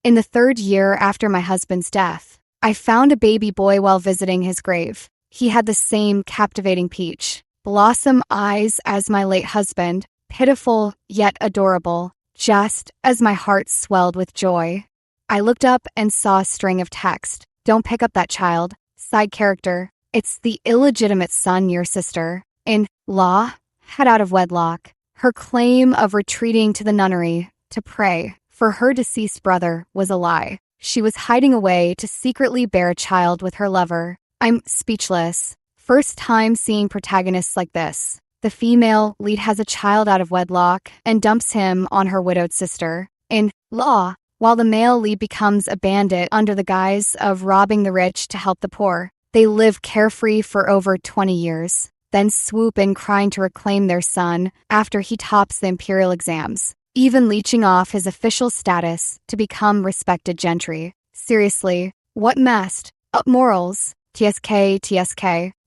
In the 3rd year after my husband's death, I found a baby boy while visiting his grave. He had the same captivating peach blossom eyes as my late husband, pitiful yet adorable, just as my heart swelled with joy. I looked up and saw a string of text. Don't pick up that child. Side character. It's the illegitimate son your sister, in law, had out of wedlock. Her claim of retreating to the nunnery to pray for her deceased brother was a lie. She was hiding away to secretly bear a child with her lover. I'm speechless. First time seeing protagonists like this. The female lead has a child out of wedlock and dumps him on her widowed sister, in law, while the male lead becomes a bandit under the guise of robbing the rich to help the poor. They live carefree for over 20 years, then swoop in crying to reclaim their son after he tops the imperial exams, even leeching off his official status to become respected gentry. Seriously, what messed up morals? TSK.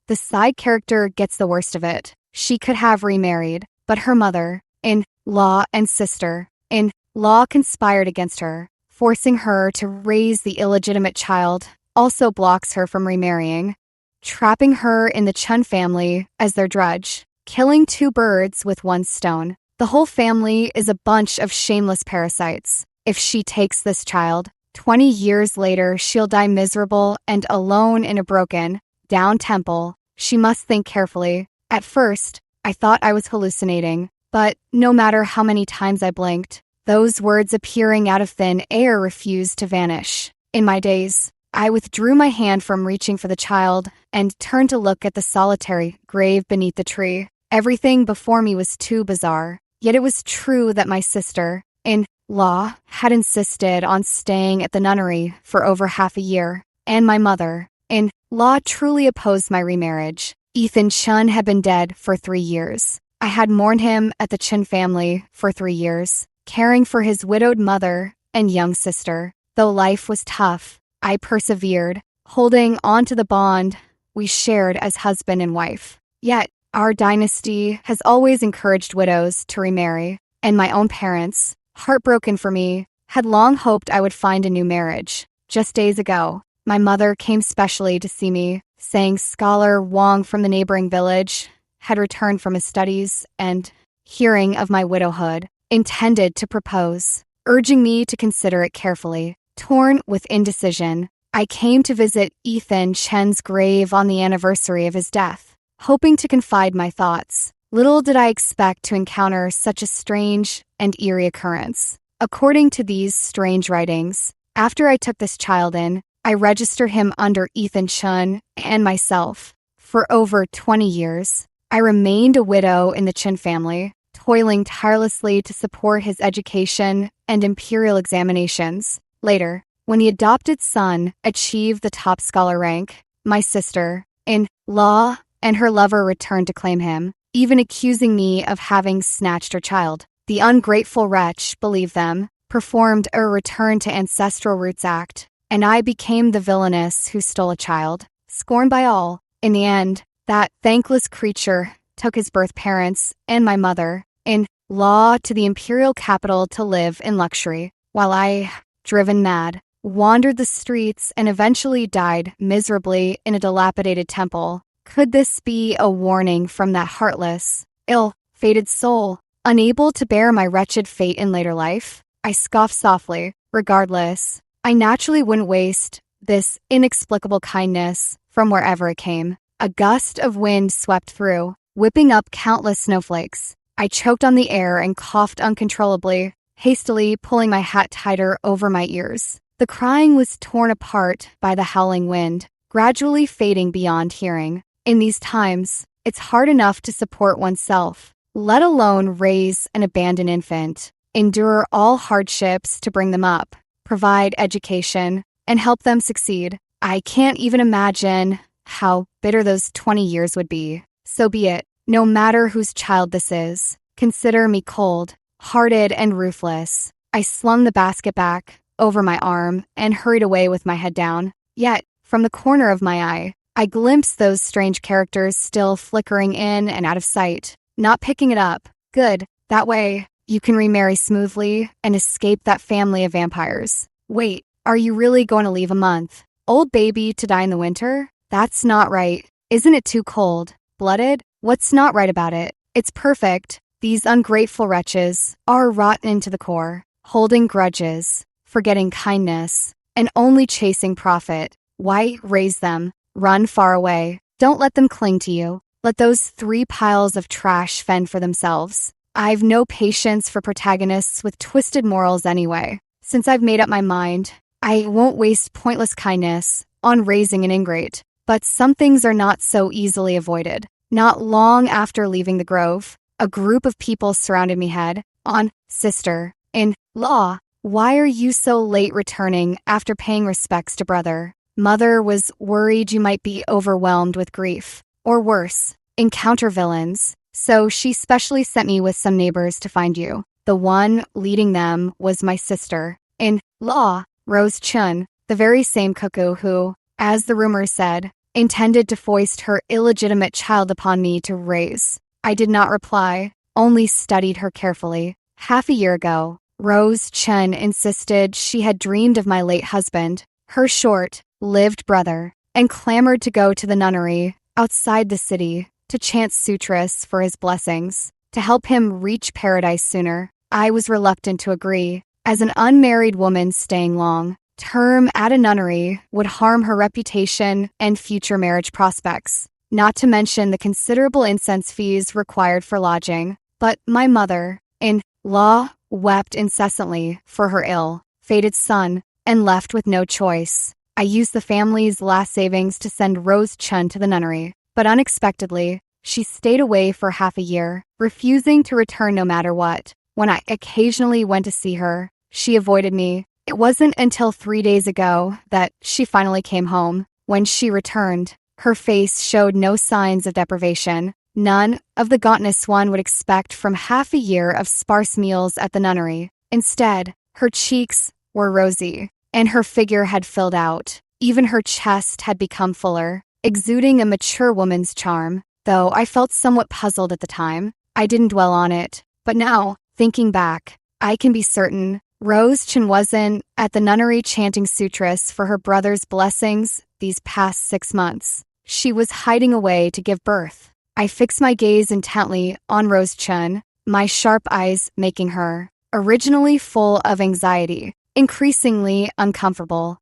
The side character gets the worst of it. She could have remarried, but her mother, in law, and sister, in law, conspired against her, forcing her to raise the illegitimate child, also blocks her from remarrying, trapping her in the Chun family as their drudge, killing 2 birds with 1 stone. The whole family is a bunch of shameless parasites. If she takes this child, 20 years later she'll die miserable and alone in a broken down temple. She must think carefully. At first, I thought I was hallucinating, but no matter how many times I blinked, those words appearing out of thin air refused to vanish. In my daze, I withdrew my hand from reaching for the child and turned to look at the solitary grave beneath the tree. Everything before me was too bizarre, yet it was true that my sister, in law, had insisted on staying at the nunnery for over half a year, and my mother, in law, truly opposed my remarriage. Ethan Chun had been dead for 3 years. I had mourned him at the Chun family for 3 years, caring for his widowed mother and young sister. Though life was tough, I persevered, holding on to the bond we shared as husband and wife. Yet, our dynasty has always encouraged widows to remarry, and my own parents, heartbroken for me, had long hoped I would find a new marriage. Just days ago, my mother came specially to see me, saying Scholar Wong from the neighboring village had returned from his studies and, hearing of my widowhood, intended to propose, urging me to consider it carefully. Torn with indecision, I came to visit Ethan Chen's grave on the anniversary of his death, hoping to confide my thoughts. Little did I expect to encounter such a strange and eerie occurrence. According to these strange writings, after I took this child in, I registered him under Ethan Chun and myself. For over 20 years, I remained a widow in the Chun family, toiling tirelessly to support his education and imperial examinations. Later, when the adopted son achieved the top scholar rank, my sister, in law, and her lover returned to claim him, even accusing me of having snatched her child. The ungrateful wretch, believe them, performed a return to ancestral roots act, and I became the villainess who stole a child, scorned by all. In the end, that thankless creature took his birth parents and my mother, in law, to the imperial capital to live in luxury, while I, driven mad, wandered the streets and eventually died miserably in a dilapidated temple. Could this be a warning from that heartless, ill-fated soul, unable to bear my wretched fate in later life? I scoffed softly. Regardless, I naturally wouldn't waste this inexplicable kindness from wherever it came. A gust of wind swept through, whipping up countless snowflakes. I choked on the air and coughed uncontrollably, hastily pulling my hat tighter over my ears. The crying was torn apart by the howling wind, gradually fading beyond hearing. In these times, it's hard enough to support oneself, let alone raise an abandoned infant, endure all hardships to bring them up, provide education, and help them succeed. I can't even imagine how bitter those 20 years would be. So be it. No matter whose child this is, consider me cold-hearted and ruthless. I slung the basket back over my arm and hurried away with my head down. Yet, from the corner of my eye, I glimpsed those strange characters still flickering in and out of sight, not picking it up. Good. That way, you can remarry smoothly and escape that family of vampires. Wait, are you really going to leave a month-old baby to die in the winter? That's not right. Isn't it too cold-blooded? What's not right about it? It's perfect. These ungrateful wretches are rotten to the core, holding grudges, forgetting kindness, and only chasing profit. Why raise them? Run far away. Don't let them cling to you. Let those 3 piles of trash fend for themselves. I've no patience for protagonists with twisted morals anyway. Since I've made up my mind, I won't waste pointless kindness on raising an ingrate. But some things are not so easily avoided. Not long after leaving the grove, a group of people surrounded me head-on. Sister-in-law, why are you so late returning after paying respects to brother? Mother was worried you might be overwhelmed with grief, or worse, encounter villains, so she specially sent me with some neighbors to find you. The one leading them was my sister-in-law, Rose Chun, the very same cuckoo who, as the rumors said, intended to foist her illegitimate child upon me to raise. I did not reply, only studied her carefully. Half a year ago, Rose Chun insisted she had dreamed of my late husband, her short-lived brother, and clamored to go to the nunnery outside the city to chant sutras for his blessings, to help him reach paradise sooner. I was reluctant to agree, as an unmarried woman staying long-term at a nunnery would harm her reputation and future marriage prospects, not to mention the considerable incense fees required for lodging. But my mother-in-law wept incessantly for her ill-fated son and left with no choice. I used the family's last savings to send Rose Chun to the nunnery, but unexpectedly, she stayed away for half a year, refusing to return no matter what. When I occasionally went to see her, she avoided me. It wasn't until 3 days ago that she finally came home. When she returned, her face showed no signs of deprivation, none of the gauntness one would expect from half a year of sparse meals at the nunnery. Instead, her cheeks were rosy, and her figure had filled out. Even her chest had become fuller, exuding a mature woman's charm. Though I felt somewhat puzzled at the time, I didn't dwell on it. But now, thinking back, I can be certain Rose Chun wasn't at the nunnery chanting sutras for her brother's blessings these past 6 months. She was hiding away to give birth. I fixed my gaze intently on Rose Chun, my sharp eyes making her, originally full of anxiety, increasingly uncomfortable.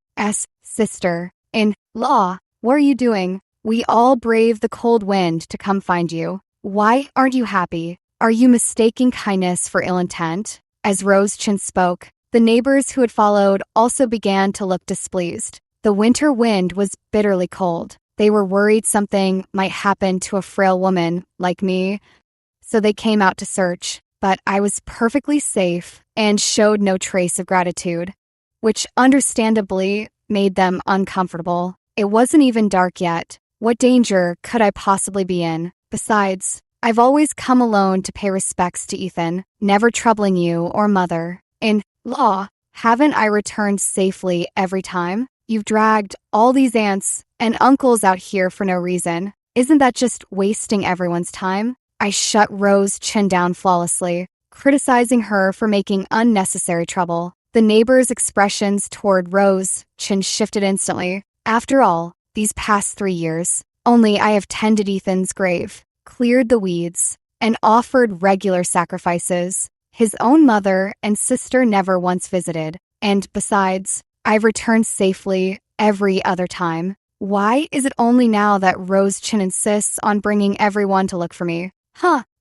Sister-in-law, what are you doing? We all braved the cold wind to come find you. Why aren't you happy? Are you mistaking kindness for ill intent? As Rose Chun spoke, the neighbors who had followed also began to look displeased. The winter wind was bitterly cold. They were worried something might happen to a frail woman like me, so they came out to search. But I was perfectly safe and showed no trace of gratitude, which understandably made them uncomfortable. It wasn't even dark yet. What danger could I possibly be in? Besides, I've always come alone to pay respects to Ethan, never troubling you or mother-in-law. Haven't I returned safely every time? You've dragged all these aunts and uncles out here for no reason. Isn't that just wasting everyone's time? I shut Rose Chun down flawlessly, criticizing her for making unnecessary trouble. The neighbors' expressions toward Rose Chun shifted instantly. After all, these past 3 years, only I have tended Ethan's grave, cleared the weeds, and offered regular sacrifices. His own mother and sister never once visited, and besides, I've returned safely every other time. Why is it only now that Rose Chun insists on bringing everyone to look for me?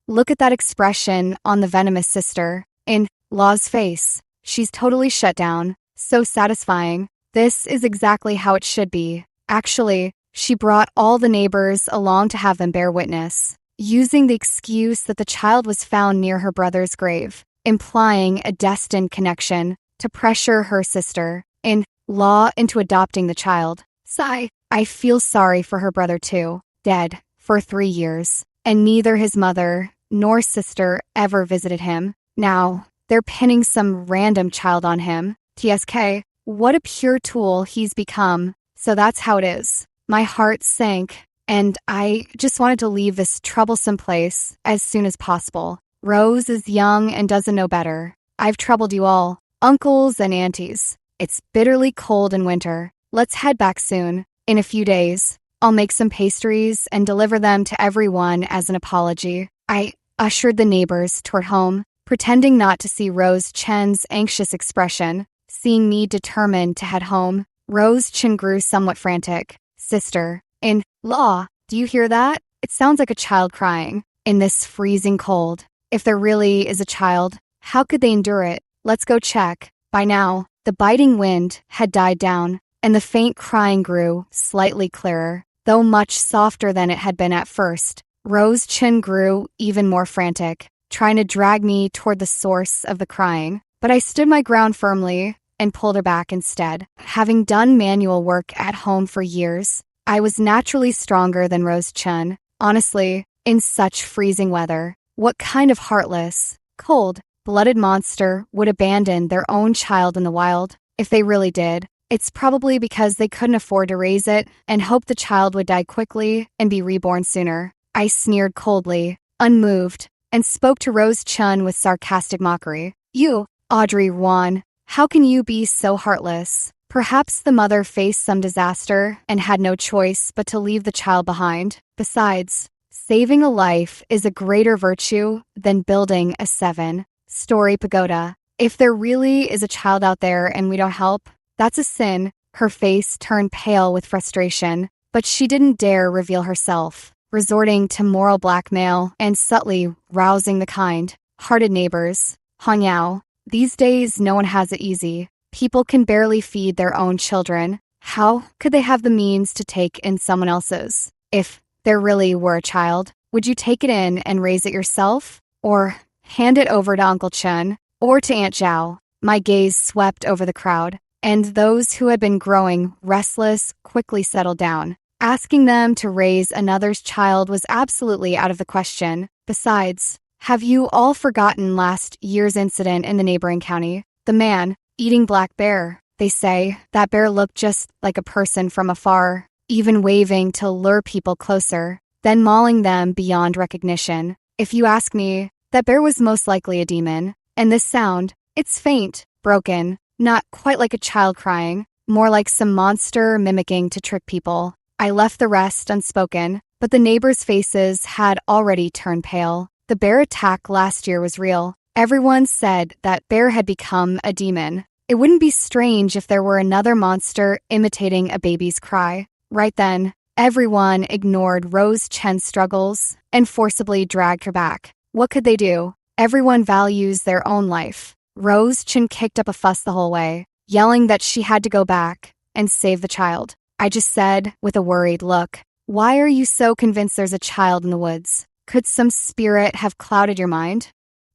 Look at that expression on the venomous sister-in-law's face. She's totally shut down. So satisfying. This is exactly how it should be. Actually, she brought all the neighbors along to have them bear witness, using the excuse that the child was found near her brother's grave, implying a destined connection to pressure her sister-in-law into adopting the child. Sigh. I feel sorry for her brother too, dead for 3 years, and neither his mother nor sister ever visited him. Now, they're pinning some random child on him. TSK, what a pure tool he's become. So that's how it is. My heart sank, and I just wanted to leave this troublesome place as soon as possible. Rose is young and doesn't know better. I've troubled you all, uncles and aunties. It's bitterly cold in winter. Let's head back soon. In a few days, I'll make some pastries and deliver them to everyone as an apology. I ushered the neighbors toward home, pretending not to see Rose Chen's anxious expression. Seeing me determined to head home, Rose Chen grew somewhat frantic. Sister-in-law, do you hear that? It sounds like a child crying. In this freezing cold. If there really is a child, how could they endure it? Let's go check. By now, the biting wind had died down, and the faint crying grew slightly clearer, though much softer than it had been at first. Rose Chen grew even more frantic, trying to drag me toward the source of the crying, but I stood my ground firmly and pulled her back instead. Having done manual work at home for years, I was naturally stronger than Rose Chen. Honestly, in such freezing weather, what kind of heartless, cold-blooded monster would abandon their own child in the wild? If they really did, it's probably because they couldn't afford to raise it and hoped the child would die quickly and be reborn sooner. I sneered coldly, unmoved, and spoke to Rose Chen with sarcastic mockery. You, Audrey Wan, how can you be so heartless? Perhaps the mother faced some disaster and had no choice but to leave the child behind. Besides, saving a life is a greater virtue than building a 7-story pagoda. If there really is a child out there and we don't help, that's a sin. Her face turned pale with frustration, but she didn't dare reveal herself, resorting to moral blackmail and subtly rousing the kind-hearted neighbors. Hong Yao, these days no one has it easy. People can barely feed their own children. How could they have the means to take in someone else's? If there really were a child, would you take it in and raise it yourself? Or hand it over to Uncle Chen? Or to Aunt Zhao? My gaze swept over the crowd, and those who had been growing restless quickly settled down. Asking them to raise another's child was absolutely out of the question. Besides, have you all forgotten last year's incident in the neighboring county? The man eating black bear. They say that bear looked just like a person from afar, even waving to lure people closer, then mauling them beyond recognition. If you ask me, that bear was most likely a demon. And this sound, it's faint, broken, not quite like a child crying, more like some monster mimicking to trick people. I left the rest unspoken, but the neighbors' faces had already turned pale. The bear attack last year was real. Everyone said that bear had become a demon. It wouldn't be strange if there were another monster imitating a baby's cry. Right then, everyone ignored Rose Chen's struggles and forcibly dragged her back. What could they do? Everyone values their own life. Rose Chen kicked up a fuss the whole way, yelling that she had to go back and save the child. I just said, with a worried look, "Why are you so convinced there's a child in the woods? Could some spirit have clouded your mind?"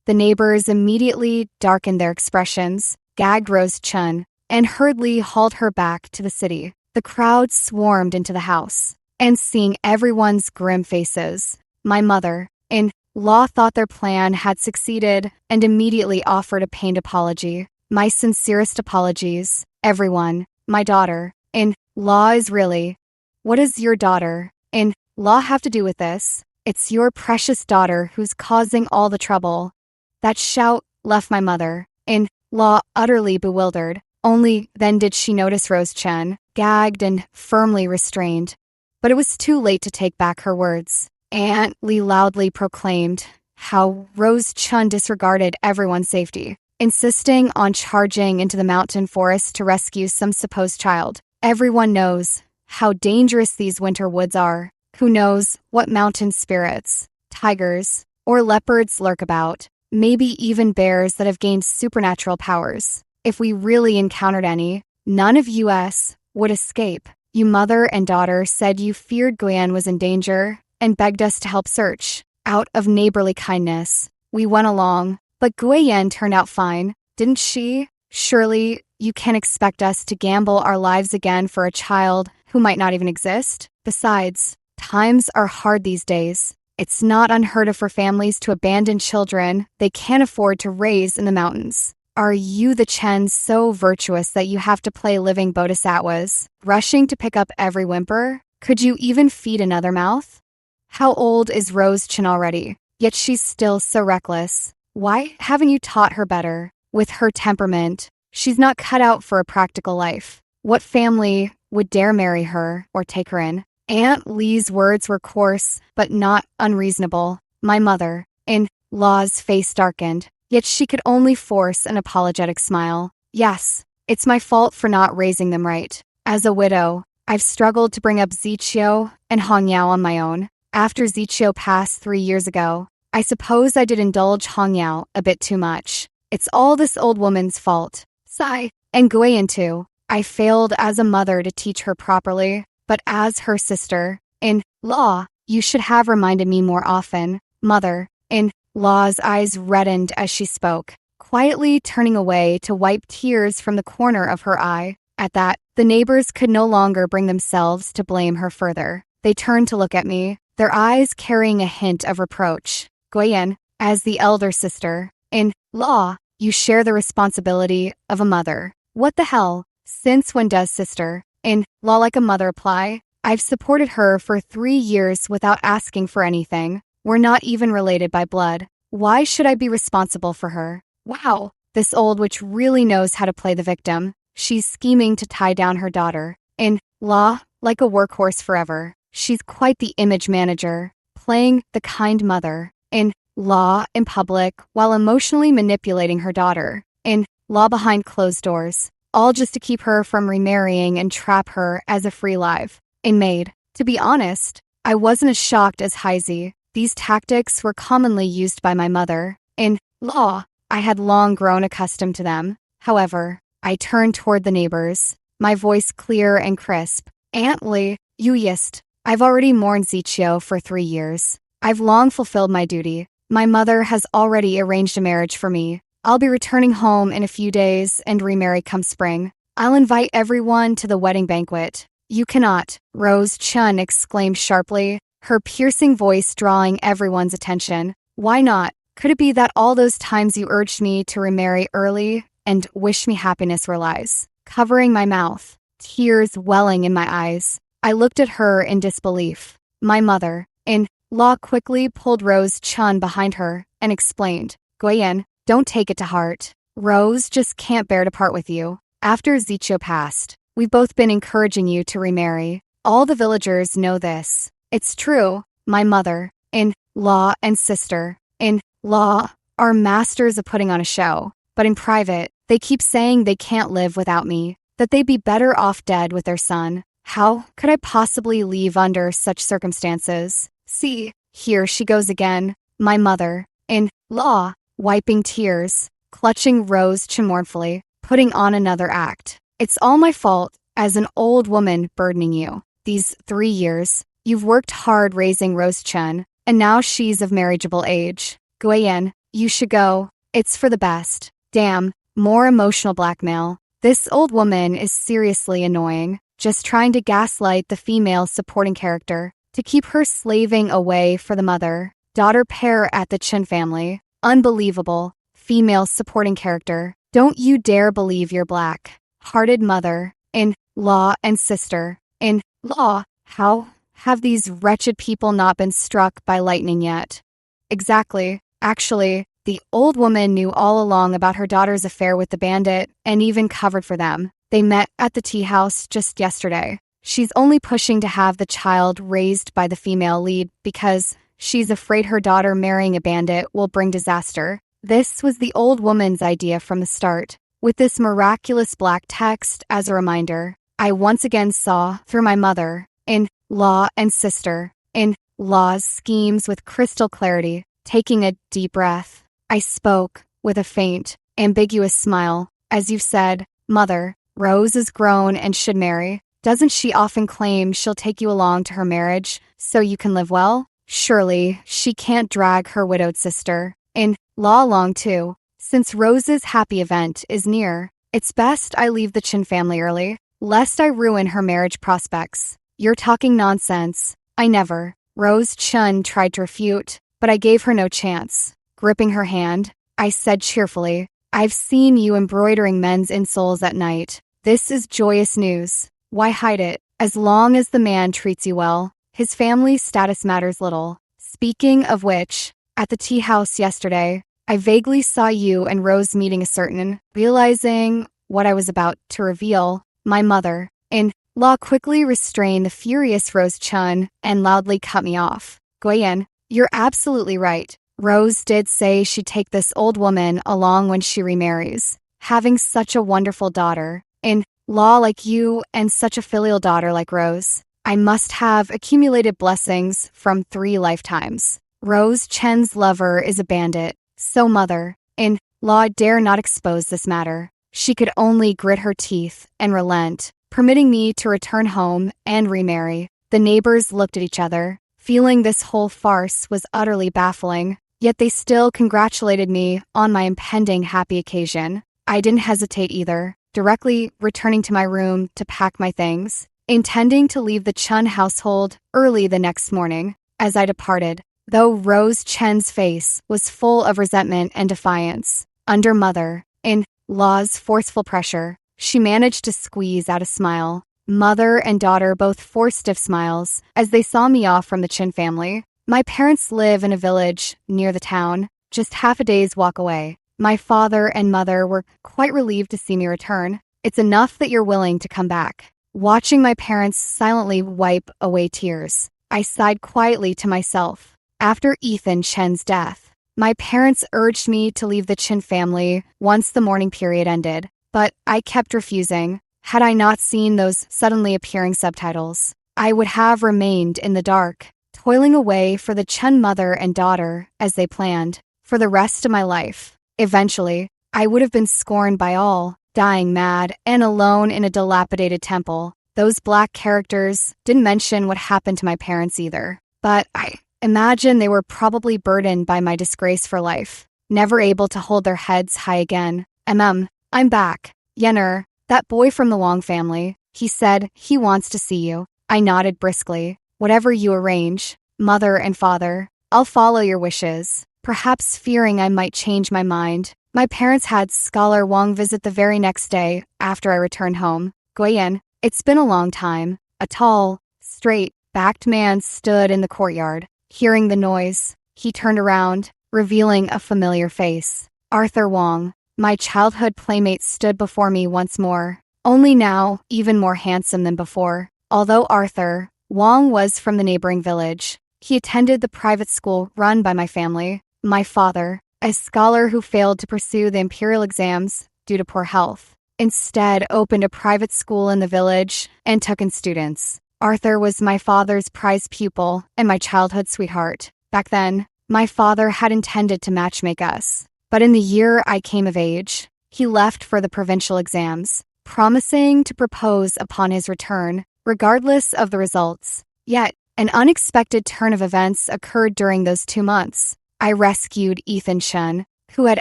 The neighbors immediately darkened their expressions, gagged Rose Chen, and hurriedly hauled her back to the city. The crowd swarmed into the house, and seeing everyone's grim faces, my mother-in-law thought their plan had succeeded and immediately offered a pained apology. My sincerest apologies, everyone. My daughter-in-law is really... What does your daughter-in-law have to do with this? It's your precious daughter who's causing all the trouble. That shout left my mother-in-law utterly bewildered. Only then did she notice Rose Chen, gagged and firmly restrained. But it was too late to take back her words. Aunt Lee loudly proclaimed how Rose Chen disregarded everyone's safety, insisting on charging into the mountain forest to rescue some supposed child. Everyone knows how dangerous these winter woods are. Who knows what mountain spirits, tigers, or leopards lurk about. Maybe even bears that have gained supernatural powers. If we really encountered any, none of us would escape. You mother and daughter said you feared Guyenne was in danger and begged us to help search. Out of neighborly kindness, we went along, but Guyenne turned out fine, didn't she? Surely you can't expect us to gamble our lives again for a child who might not even exist? Besides, times are hard these days. It's not unheard of for families to abandon children they can't afford to raise in the mountains. Are you the Chens so virtuous that you have to play living bodhisattvas, rushing to pick up every whimper? Could you even feed another mouth? How old is Rose Chen already? Yet she's still so reckless. Why haven't you taught her better? With her temperament, She's not cut out for a practical life. What family would dare marry her or take her in? Aunt Lee's words were coarse, but not unreasonable. My mother-in-law's face darkened, yet she could only force an apologetic smile. Yes, it's my fault for not raising them right. As a widow, I've struggled to bring up Zichio and Hongyao on my own. After Zichio passed 3 years ago, I suppose I did indulge Hongyao a bit too much. It's all this old woman's fault. Sigh. And Guiyan too. I failed as a mother to teach her properly, but as her sister-in-law, you should have reminded me more often. Mother-in-law's eyes reddened as she spoke, quietly turning away to wipe tears from the corner of her eye. At that, the neighbors could no longer bring themselves to blame her further. They turned to look at me, their eyes carrying a hint of reproach. Guiyan, as the elder sister-in-law, you share the responsibility of a mother. What the hell? Since when does sister-in-law like a mother apply? I've supported her for 3 years without asking for anything. We're not even related by blood. Why should I be responsible for her? Wow, this old witch really knows how to play the victim. She's scheming to tie down her daughter-in-law like a workhorse forever. She's quite the image manager, playing the kind mother-in-law in public while emotionally manipulating her daughter-in-law behind closed doors, all just to keep her from remarrying and trap her as a free live-in maid. To be honest, I wasn't as shocked as Heisey. These tactics were commonly used by my mother-in-law. I had long grown accustomed to them. However, I turned toward the neighbors, my voice clear and crisp. Aunt Lee, you yist. I've already mourned Zichio for 3 years. I've long fulfilled my duty. My mother has already arranged a marriage for me. I'll be returning home in a few days and remarry come spring. I'll invite everyone to the wedding banquet. You cannot, Rose Chun exclaimed sharply, her piercing voice drawing everyone's attention. Why not? Could it be that all those times you urged me to remarry early and wish me happiness were lies? Covering my mouth, tears welling in my eyes, I looked at her in disbelief. My mother-in-law quickly pulled Rose Chun behind her and explained, Guiyan, don't take it to heart. Rose just can't bear to part with you. After Zichio passed, we've both been encouraging you to remarry. All the villagers know this. It's true. My mother-in-law and sister-in-law are masters of putting on a show, but in private, they keep saying they can't live without me, that they'd be better off dead with their son. How could I possibly leave under such circumstances? See, here she goes again. My mother-in-law, wiping tears, clutching Rose Chun mournfully, putting on another act. It's all my fault as an old woman burdening you. These 3 years, you've worked hard raising Rose Chun, and now she's of marriageable age. Guiyan, you should go. It's for the best. Damn, more emotional blackmail. This old woman is seriously annoying, just trying to gaslight the female supporting character to keep her slaving away for the mother-daughter pair at the Chun family. Unbelievable. Female supporting character. Don't you dare believe your black-hearted mother-in-law and sister-in-law. How have these wretched people not been struck by lightning yet? Exactly. Actually, the old woman knew all along about her daughter's affair with the bandit and even covered for them. They met at the tea house just yesterday. She's only pushing to have the child raised by the female lead because she's afraid her daughter marrying a bandit will bring disaster. This was the old woman's idea from the start. With this miraculous black text as a reminder, I once again saw through my mother-in-law and sister-in-law's schemes with crystal clarity. Taking a deep breath, I spoke with a faint, ambiguous smile. As you've said, Mother, Rose is grown and should marry. Doesn't she often claim she'll take you along to her marriage so you can live well? Surely she can't drag her widowed sister-in-law along too. Since Rose's happy event is near, it's best I leave the Chin family early, lest I ruin her marriage prospects. You're talking nonsense. I never. Rose Chun tried to refute, but I gave her no chance. Gripping her hand, I said cheerfully, I've seen you embroidering men's insoles at night. This is joyous news. Why hide it? As long as the man treats you well, his family's status matters little. Speaking of which, at the tea house yesterday, I vaguely saw you and Rose meeting a certain, realizing what I was about to reveal, my mother-in-law quickly restrained the furious Rose Chun and loudly cut me off. Guiyan, you're absolutely right. Rose did say she'd take this old woman along when she remarries. Having such a wonderful daughter-in-law like you and such a filial daughter like Rose, I must have accumulated blessings from 3 lifetimes. Rose Chen's lover is a bandit, so mother-in-law dare not expose this matter. She could only grit her teeth and relent, permitting me to return home and remarry. The neighbors looked at each other, feeling this whole farce was utterly baffling, yet they still congratulated me on my impending happy occasion. I didn't hesitate either, directly returning to my room to pack my things, intending to leave the Chun household early the next morning. As I departed, though Rose Chen's face was full of resentment and defiance, under mother-in-law's forceful pressure, she managed to squeeze out a smile. Mother and daughter both forced stiff smiles as they saw me off from the Chin family. My parents live in a village near the town, just half a day's walk away. My father and mother were quite relieved to see me return. It's enough that you're willing to come back. Watching my parents silently wipe away tears, I sighed quietly to myself. After Ethan Chen's death, my parents urged me to leave the Chin family once the mourning period ended, but I kept refusing. Had I not seen those suddenly appearing subtitles, I would have remained in the dark, toiling away for the Chun mother and daughter as they planned, for the rest of my life. Eventually, I would have been scorned by all, dying mad and alone in a dilapidated temple. Those black characters didn't mention what happened to my parents either, but I imagine they were probably burdened by my disgrace for life, never able to hold their heads high again. I'm back. Yenner, that boy from the Wong family, he said he wants to see you. I nodded briskly. Whatever you arrange, mother and father, I'll follow your wishes. Perhaps fearing I might change my mind, my parents had Scholar Wong visit the very next day after I returned home. Guiyan, it's been a long time. A tall, straight-backed man stood in the courtyard. Hearing the noise, he turned around, revealing a familiar face. Arthur Wong, my childhood playmate, stood before me once more, only now even more handsome than before. Although Arthur Wong was from the neighboring village, he attended the private school run by my family. My father, a scholar who failed to pursue the imperial exams due to poor health, instead opened a private school in the village and took in students. Arthur was my father's prized pupil and my childhood sweetheart. Back then, my father had intended to matchmake us, but in the year I came of age, he left for the provincial exams, promising to propose upon his return, regardless of the results. Yet, an unexpected turn of events occurred during those 2 months. I rescued Ethan Chen, who had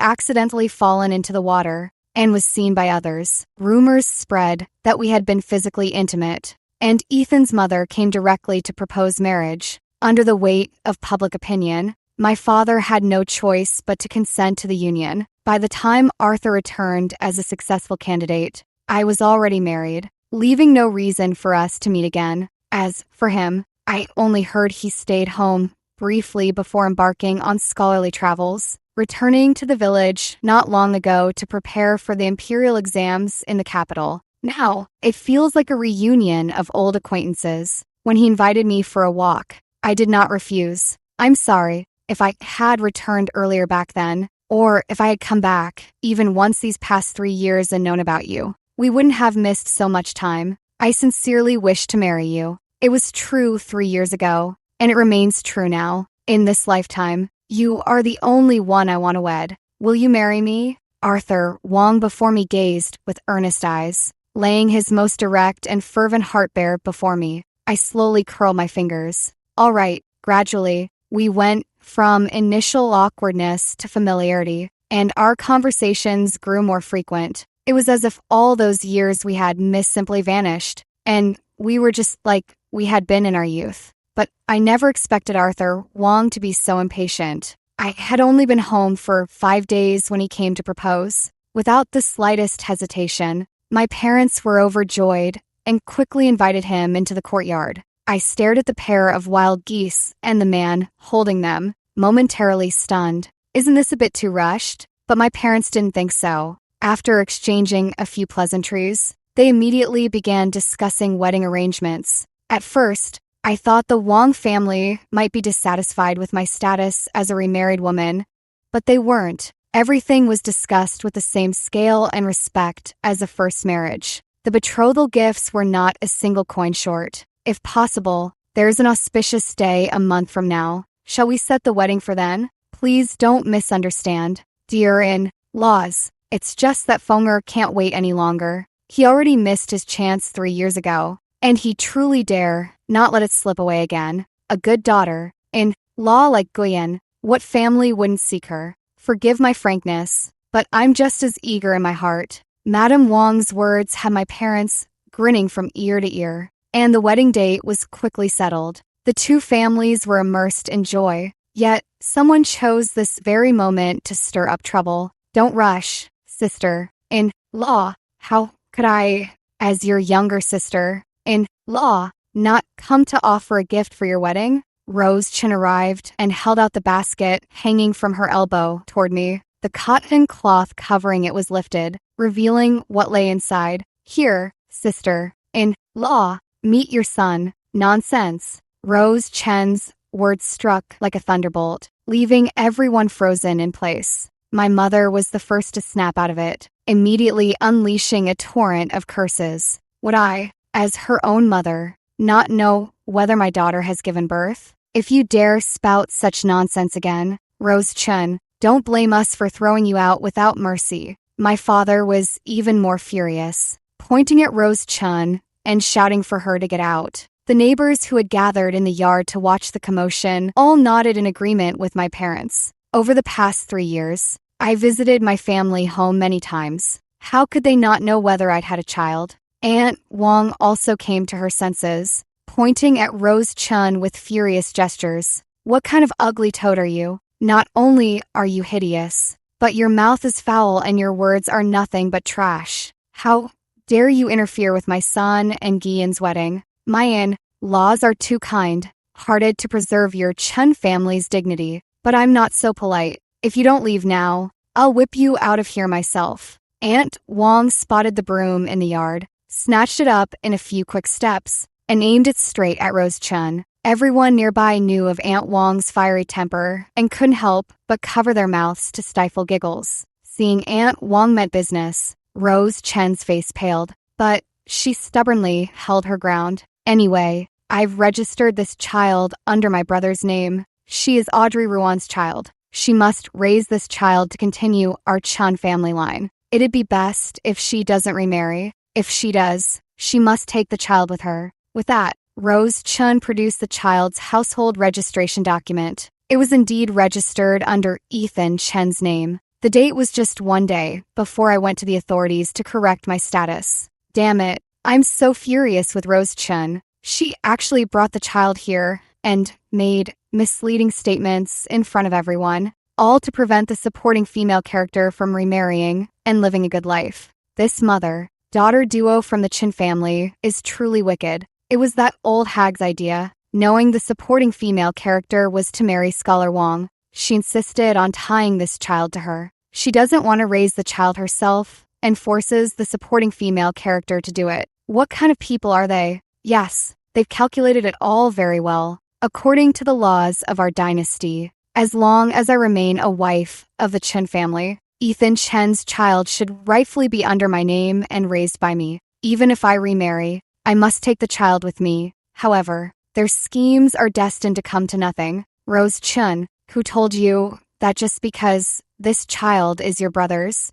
accidentally fallen into the water and was seen by others. Rumors spread that we had been physically intimate, and Ethan's mother came directly to propose marriage. Under the weight of public opinion, my father had no choice but to consent to the union. By the time Arthur returned as a successful candidate, I was already married, leaving no reason for us to meet again. As for him, I only heard he stayed home briefly before embarking on scholarly travels, returning to the village not long ago to prepare for the imperial exams in the capital. Now, it feels like a reunion of old acquaintances. When he invited me for a walk, I did not refuse. I'm sorry if I had returned earlier back then, or if I had come back even once these past 3 years and known about you. We wouldn't have missed so much time. I sincerely wish to marry you. It was true 3 years ago, and it remains true now. In this lifetime, you are the only one I want to wed. Will you marry me? Arthur Wong before me gazed with earnest eyes, laying his most direct and fervent heart bare before me. I slowly curled my fingers. All right, gradually, we went from initial awkwardness to familiarity, and our conversations grew more frequent. It was as if all those years we had missed simply vanished, and we were just like we had been in our youth. But I never expected Arthur Wong to be so impatient. I had only been home for 5 days when he came to propose. Without the slightest hesitation, my parents were overjoyed and quickly invited him into the courtyard. I stared at the pair of wild geese and the man holding them, momentarily stunned. Isn't this a bit too rushed? But my parents didn't think so. After exchanging a few pleasantries, they immediately began discussing wedding arrangements. At first, I thought the Wong family might be dissatisfied with my status as a remarried woman, but they weren't. Everything was discussed with the same scale and respect as a first marriage. The betrothal gifts were not a single coin short. If possible, there's an auspicious day a month from now. Shall we set the wedding for then? Please don't misunderstand, dear in-laws. It's just that Fonger can't wait any longer. He already missed his chance 3 years ago, and he truly dare not let it slip away again. A good daughter-in-law like Guyan, what family wouldn't seek her? Forgive my frankness, but I'm just as eager in my heart. Madame Wong's words had my parents grinning from ear to ear, and the wedding date was quickly settled. The two families were immersed in joy, yet someone chose this very moment to stir up trouble. Don't rush, sister-in-law. How could I, as your younger sister-in-law, not come to offer a gift for your wedding? Rose Chin arrived and held out the basket hanging from her elbow toward me. The cotton cloth covering it was lifted, revealing what lay inside. Here, sister-in-law, meet your son. Nonsense. Rose Chen's words struck like a thunderbolt, leaving everyone frozen in place. My mother was the first to snap out of it, immediately unleashing a torrent of curses. Would I, as her own mother, not know whether my daughter has given birth? If you dare spout such nonsense again, Rose Chun, don't blame us for throwing you out without mercy. My father was even more furious, pointing at Rose Chun and shouting for her to get out. The neighbors who had gathered in the yard to watch the commotion all nodded in agreement with my parents. Over the past 3 years, I visited my family home many times. How could they not know whether I'd had a child? Aunt Wong also came to her senses, pointing at Rose Chun with furious gestures. What kind of ugly toad are you? Not only are you hideous, but your mouth is foul and your words are nothing but trash. How dare you interfere with my son and Guillen's wedding? My in-laws are too kind-hearted to preserve your Chun family's dignity, but I'm not so polite. If you don't leave now, I'll whip you out of here myself. Aunt Wong spotted the broom in the yard, snatched it up in a few quick steps, and aimed it straight at Rose Chun. Everyone nearby knew of Aunt Wong's fiery temper and couldn't help but cover their mouths to stifle giggles. Seeing Aunt Wong meant business, Rose Chen's face paled, but she stubbornly held her ground. Anyway, I've registered this child under my brother's name. She is Audrey Ruan's child. She must raise this child to continue our Chun family line. It'd be best if she doesn't remarry. If she does, she must take the child with her. With that, Rose Chun produced the child's household registration document. It was indeed registered under Ethan Chen's name. The date was just 1 day before I went to the authorities to correct my status. Damn it, I'm so furious with Rose Chun. She actually brought the child here and made misleading statements in front of everyone, all to prevent the supporting female character from remarrying and living a good life. This mother-daughter duo from the Chin family is truly wicked. It was that old hag's idea, knowing the supporting female character was to marry Scholar Wong. She insisted on tying this child to her. She doesn't want to raise the child herself and forces the supporting female character to do it. What kind of people are they? Yes, they've calculated it all very well. According to the laws of our dynasty, as long as I remain a wife of the Chen family, Ethan Chen's child should rightfully be under my name and raised by me. Even if I remarry, I must take the child with me. However, their schemes are destined to come to nothing. Rose Chun, who told you that just because this child is your brother's,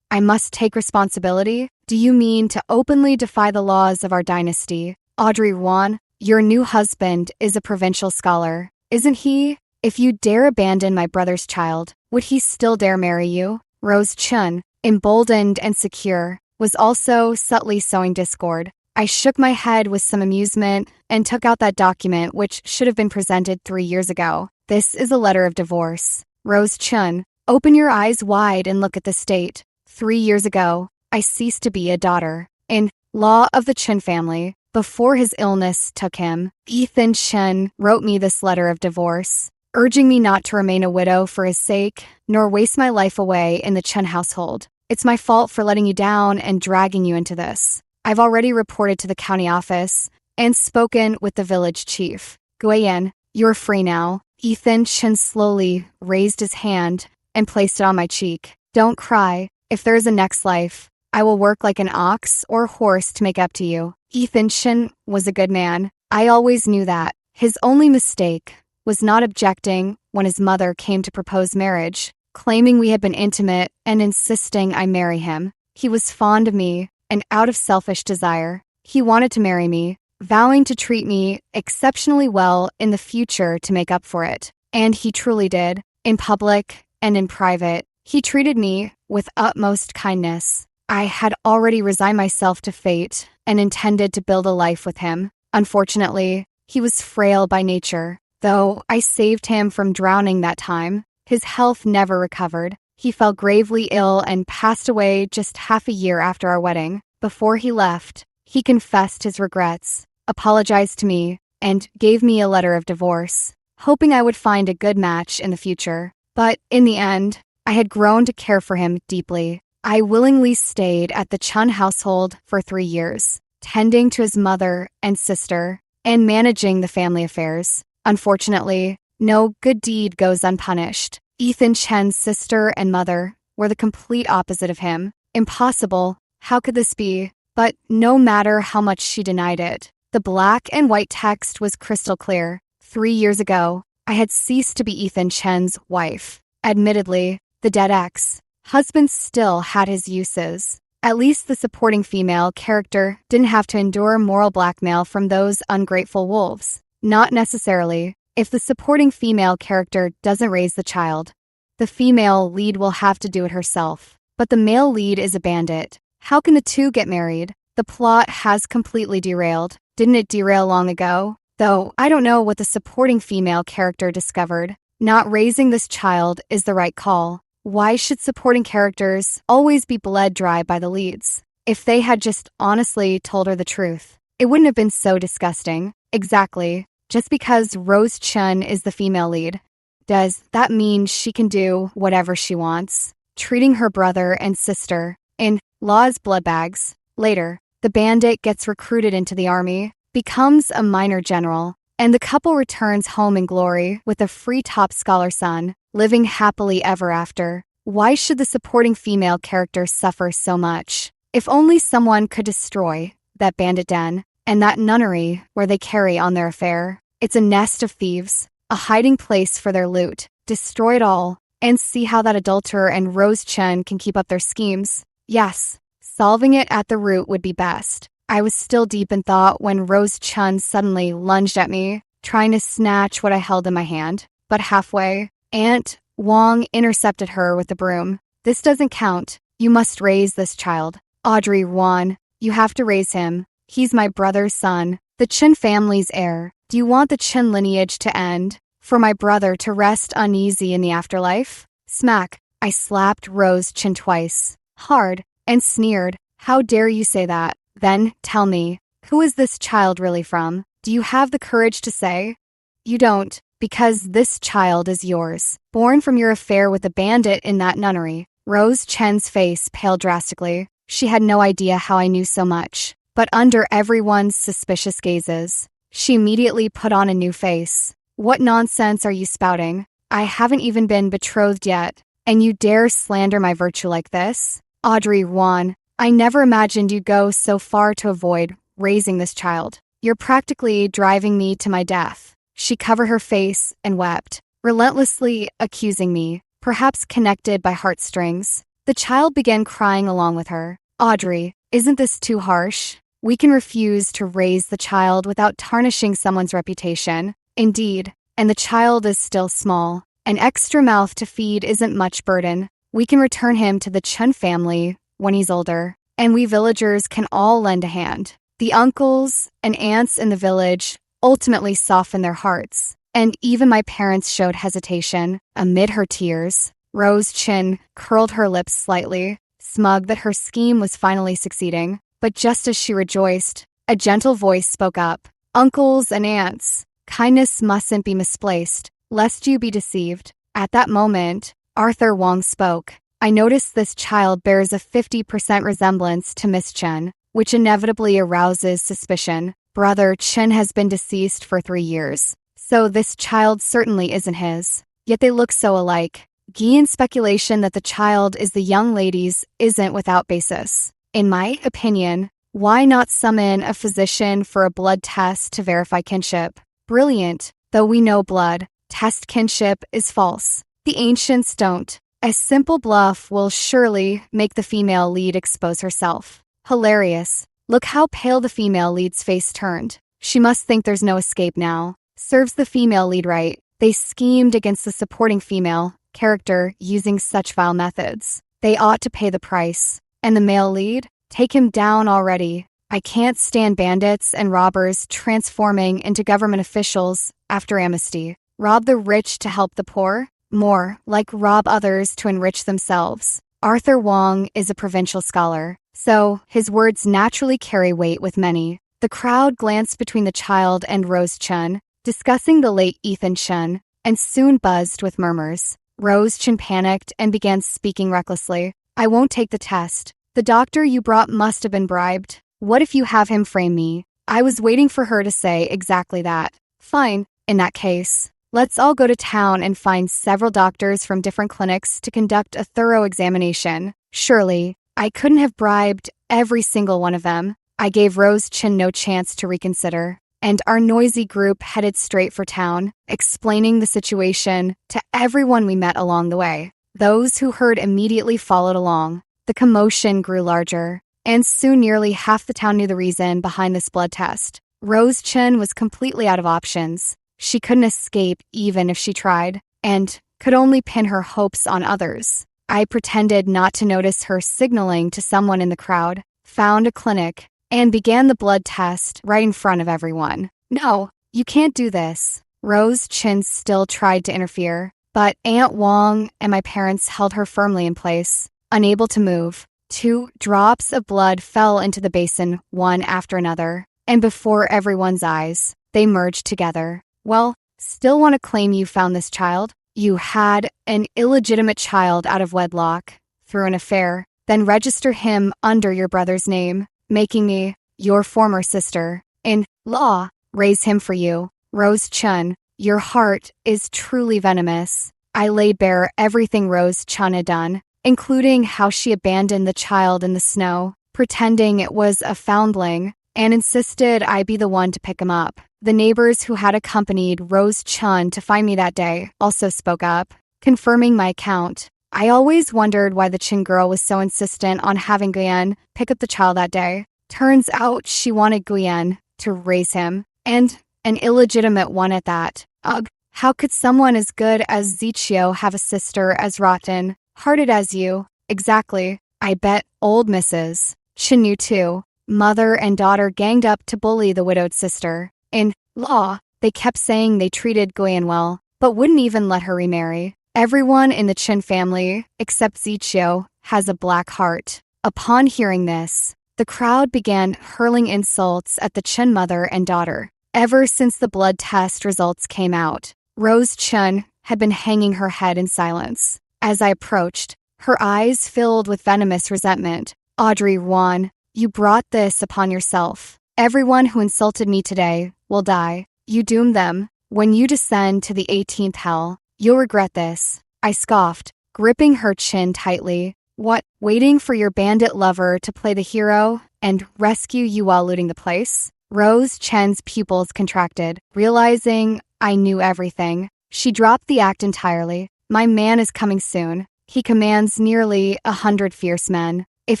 I must take responsibility? Do you mean to openly defy the laws of our dynasty? Audrey Ruan, your new husband is a provincial scholar, isn't he? If you dare abandon my brother's child, would he still dare marry you? Rose Chun, emboldened and secure, was also subtly sowing discord. I shook my head with some amusement and took out that document which should have been presented 3 years ago. This is a letter of divorce. Rose Chun, open your eyes wide and look at this date. 3 years ago, I ceased to be a daughter-in-law of the Chen family. Before his illness took him, Ethan Chen wrote me this letter of divorce, urging me not to remain a widow for his sake, nor waste my life away in the Chen household. It's my fault for letting you down and dragging you into this. I've already reported to the county office and spoken with the village chief. Guiyan, you're free now. Ethan Chen slowly raised his hand and placed it on my cheek. Don't cry. If there is a next life, I will work like an ox or horse to make up to you. Ethan Chen was a good man. I always knew that. His only mistake was not objecting when his mother came to propose marriage, claiming we had been intimate and insisting I marry him. He was fond of me, and out of selfish desire, he wanted to marry me, vowing to treat me exceptionally well in the future to make up for it. And he truly did. In public and in private, he treated me with utmost kindness. I had already resigned myself to fate and intended to build a life with him. Unfortunately, he was frail by nature. Though I saved him from drowning that time, his health never recovered. He fell gravely ill and passed away just half a year after our wedding. Before he left, he confessed his regrets, apologized to me, and gave me a letter of divorce, hoping I would find a good match in the future. But in the end, I had grown to care for him deeply. I willingly stayed at the Chun household for 3 years, tending to his mother and sister, and managing the family affairs. Unfortunately, no good deed goes unpunished. Ethan Chen's sister and mother were the complete opposite of him. Impossible. How could this be? But no matter how much she denied it, the black and white text was crystal clear. 3 years ago, I had ceased to be Ethan Chen's wife. Admittedly, the dead ex-husband still had his uses. At least the supporting female character didn't have to endure moral blackmail from those ungrateful wolves. Not necessarily. If the supporting female character doesn't raise the child, the female lead will have to do it herself. But the male lead is a bandit. How can the two get married? The plot has completely derailed. Didn't it derail long ago? Though I don't know what the supporting female character discovered. Not raising this child is the right call. Why should supporting characters always be bled dry by the leads? If they had just honestly told her the truth, it wouldn't have been so disgusting. Exactly. Just because Rose Chun is the female lead, does that mean she can do whatever she wants? Treating her brother and sister in law's blood bags. Later, the bandit gets recruited into the army, becomes a minor general, and the couple returns home in glory with a free top scholar son, living happily ever after. Why should the supporting female character suffer so much? If only someone could destroy that bandit den and that nunnery where they carry on their affair. It's a nest of thieves, a hiding place for their loot. Destroy it all, and see how that adulterer and Rose Chen can keep up their schemes. Yes, solving it at the root would be best. I was still deep in thought when Rose Chun suddenly lunged at me, trying to snatch what I held in my hand. But halfway, Aunt Wong intercepted her with the broom. This doesn't count. You must raise this child. Audrey Wan, you have to raise him. He's my brother's son, the Chen family's heir. Do you want the Chen lineage to end? For my brother to rest uneasy in the afterlife? Smack. I slapped Rose Chen twice, hard, and sneered. How dare you say that? Then, tell me, who is this child really from? Do you have the courage to say? You don't, because this child is yours, born from your affair with the bandit in that nunnery. Rose Chen's face paled drastically. She had no idea how I knew so much. But under everyone's suspicious gazes, she immediately put on a new face. What nonsense are you spouting? I haven't even been betrothed yet, and you dare slander my virtue like this? Audrey Wan, I never imagined you'd go so far to avoid raising this child. You're practically driving me to my death. She covered her face and wept, relentlessly accusing me, perhaps connected by heartstrings. The child began crying along with her. Audrey, isn't this too harsh? We can refuse to raise the child without tarnishing someone's reputation. Indeed, and the child is still small. An extra mouth to feed isn't much burden. We can return him to the Chun family when he's older, and we villagers can all lend a hand. The uncles and aunts in the village ultimately softened their hearts, and even my parents showed hesitation. Amid her tears, Rose Chin curled her lips slightly, smug that her scheme was finally succeeding. But just as she rejoiced, a gentle voice spoke up. Uncles and aunts, kindness mustn't be misplaced, lest you be deceived. At that moment, Arthur Wong spoke. I notice this child bears a 50% resemblance to Miss Chen, which inevitably arouses suspicion. Brother Chen has been deceased for 3 years, so this child certainly isn't his. Yet they look so alike. Guillen's speculation that the child is the young lady's isn't without basis. In my opinion, why not summon a physician for a blood test to verify kinship? Brilliant, though we know blood test kinship is false. The ancients don't. A simple bluff will surely make the female lead expose herself. Hilarious. Look how pale the female lead's face turned. She must think there's no escape now. Serves the female lead right. They schemed against the supporting female character using such vile methods. They ought to pay the price. And the male lead? Take him down already. I can't stand bandits and robbers transforming into government officials after amnesty. Rob the rich to help the poor? More like rob others to enrich themselves. Arthur Wong is a provincial scholar, so his words naturally carry weight with many. The crowd glanced between the child and Rose Chen, discussing the late Ethan Chen, and soon buzzed with murmurs. Rose Chen panicked and began speaking recklessly. I won't take the test. The doctor you brought must have been bribed. What if you have him frame me? I was waiting for her to say exactly that. Fine, in that case. Let's all go to town and find several doctors from different clinics to conduct a thorough examination. Surely, I couldn't have bribed every single one of them. I gave Rose Chen no chance to reconsider, and our noisy group headed straight for town, explaining the situation to everyone we met along the way. Those who heard immediately followed along. The commotion grew larger, and soon nearly half the town knew the reason behind this blood test. Rose Chen was completely out of options. She couldn't escape even if she tried, and could only pin her hopes on others. I pretended not to notice her signaling to someone in the crowd, found a clinic, and began the blood test right in front of everyone. No, you can't do this. Rose Chen still tried to interfere, but Aunt Wong and my parents held her firmly in place, unable to move. 2 drops of blood fell into the basin, one after another, and before everyone's eyes, they merged together. Well, still want to claim you found this child? You had an illegitimate child out of wedlock, through an affair, then register him under your brother's name, making me, your former sister, in law, raise him for you. Rose Chen, your heart is truly venomous. I laid bare everything Rose Chen had done, including how she abandoned the child in the snow, pretending it was a foundling, and insisted I be the one to pick him up. The neighbors who had accompanied Rose Chen to find me that day also spoke up, confirming my account. I always wondered why the Chen girl was so insistent on having Guillen pick up the child that day. Turns out she wanted Guillen to raise him, and an illegitimate one at that. Ugh, how could someone as good as Zichio have a sister as rotten-hearted as you? Exactly. I bet old Mrs. Chen knew too. Mother and daughter ganged up to bully the widowed sister. In law, they kept saying they treated Guillen well, but wouldn't even let her remarry. Everyone in the Chen family, except Zichio, has a black heart. Upon hearing this, the crowd began hurling insults at the Chen mother and daughter. Ever since the blood test results came out, Rose Chen had been hanging her head in silence. As I approached, her eyes filled with venomous resentment. Audrey Wan, you brought this upon yourself. Everyone who insulted me today will die. You doomed them. When you descend to the 18th hell, you'll regret this. I scoffed, gripping her chin tightly. What, waiting for your bandit lover to play the hero and rescue you while looting the place? Rose Chen's pupils contracted, realizing I knew everything. She dropped the act entirely. My man is coming soon. He commands nearly 100 fierce men. If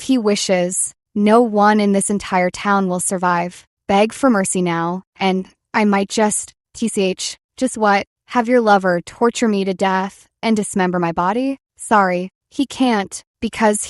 he wishes, no one in this entire town will survive. Beg for mercy now, and I might just what? Have your lover torture me to death and dismember my body? Sorry, he can't, because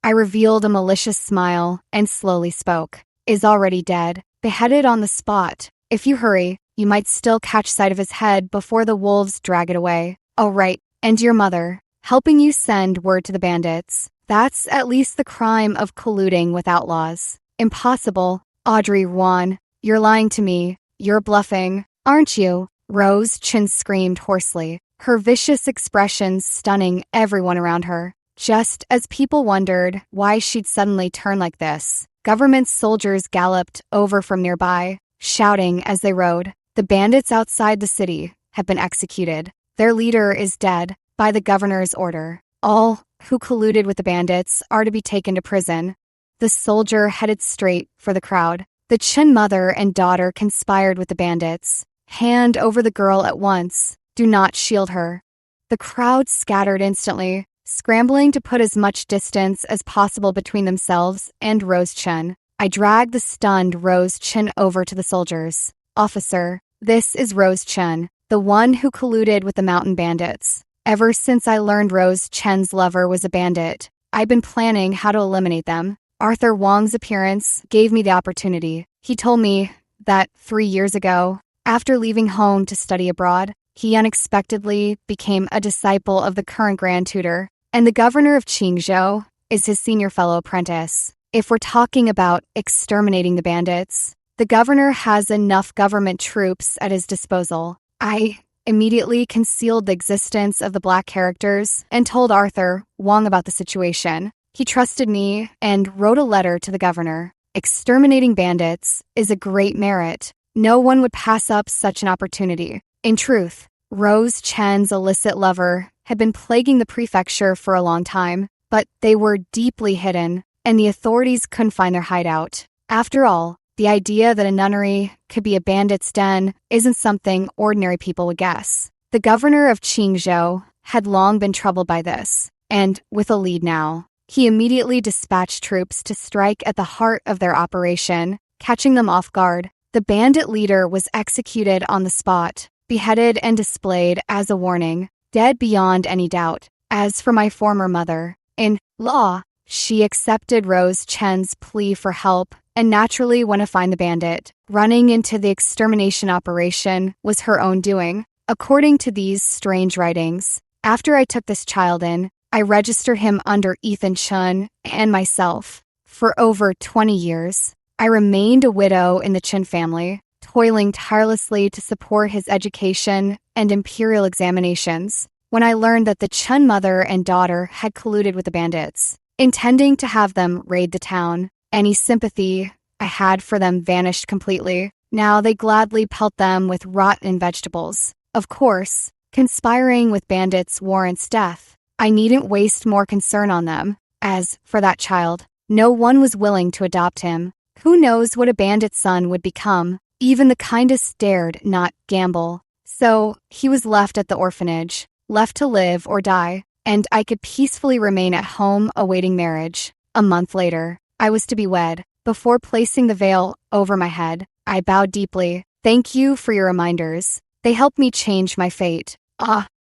I revealed a malicious smile and slowly spoke, is already dead, beheaded on the spot. If you hurry, you might still catch sight of his head before the wolves drag it away. Oh right, and your mother, helping you send word to the bandits. That's at least the crime of colluding with outlaws. Impossible. Audrey Wan, you're lying to me. You're bluffing, aren't you? Rose Chen screamed hoarsely, her vicious expressions stunning everyone around her. Just as people wondered why she'd suddenly turn like this, government soldiers galloped over from nearby, shouting as they rode, "The bandits outside the city have been executed. Their leader is dead by the governor's order. All who colluded with the bandits are to be taken to prison." The soldier headed straight for the crowd. The Chen mother and daughter conspired with the bandits. "Hand over the girl at once. Do not shield her." The crowd scattered instantly, scrambling to put as much distance as possible between themselves and Rose Chen. I dragged the stunned Rose Chen over to the soldiers. "Officer, this is Rose Chen, the one who colluded with the mountain bandits. Ever since I learned Rose Chen's lover was a bandit, I've been planning how to eliminate them. Arthur Wong's appearance gave me the opportunity. He told me that 3 years ago, after leaving home to study abroad, he unexpectedly became a disciple of the current grand tutor, and the governor of Qingzhou is his senior fellow apprentice. If we're talking about exterminating the bandits, the governor has enough government troops at his disposal." I immediately concealed the existence of the black characters and told Arthur Wong about the situation. He trusted me and wrote a letter to the governor. "Exterminating bandits is a great merit. No one would pass up such an opportunity." In truth, Rose Chen's illicit lover had been plaguing the prefecture for a long time, but they were deeply hidden, and the authorities couldn't find their hideout. After all, the idea that a nunnery could be a bandit's den isn't something ordinary people would guess. The governor of Qingzhou had long been troubled by this, and with a lead now, he immediately dispatched troops to strike at the heart of their operation, catching them off guard. The bandit leader was executed on the spot, beheaded and displayed as a warning, dead beyond any doubt. As for my former mother-in-law, she accepted Rose Chen's plea for help and naturally went to find the bandit. Running into the extermination operation was her own doing. According to these strange writings, after I took this child in, I registered him under Ethan Chen and myself. For over 20 years, I remained a widow in the Chen family, toiling tirelessly to support his education and imperial examinations, when I learned that the Chen mother and daughter had colluded with the bandits, intending to have them raid the town. Any sympathy I had for them vanished completely. Now they gladly pelt them with rotten vegetables. Of course, conspiring with bandits warrants death. I needn't waste more concern on them. As for that child, no one was willing to adopt him. Who knows what a bandit's son would become? Even the kindest dared not gamble. So he was left at the orphanage, left to live or die, and I could peacefully remain at home awaiting marriage. A month later, I was to be wed. Before placing the veil over my head, I bowed deeply. "Thank you for your reminders. They helped me change my fate."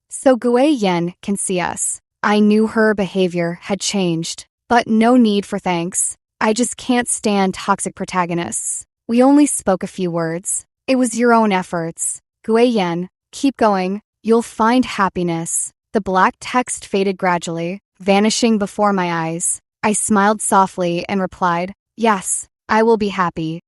So Gui Yen can see us. I knew her behavior had changed, but no need for thanks. I just can't stand toxic protagonists. We only spoke a few words. It was your own efforts. Gui Yen, keep going. You'll find happiness. The black text faded gradually, vanishing before my eyes. I smiled softly and replied, "Yes, I will be happy."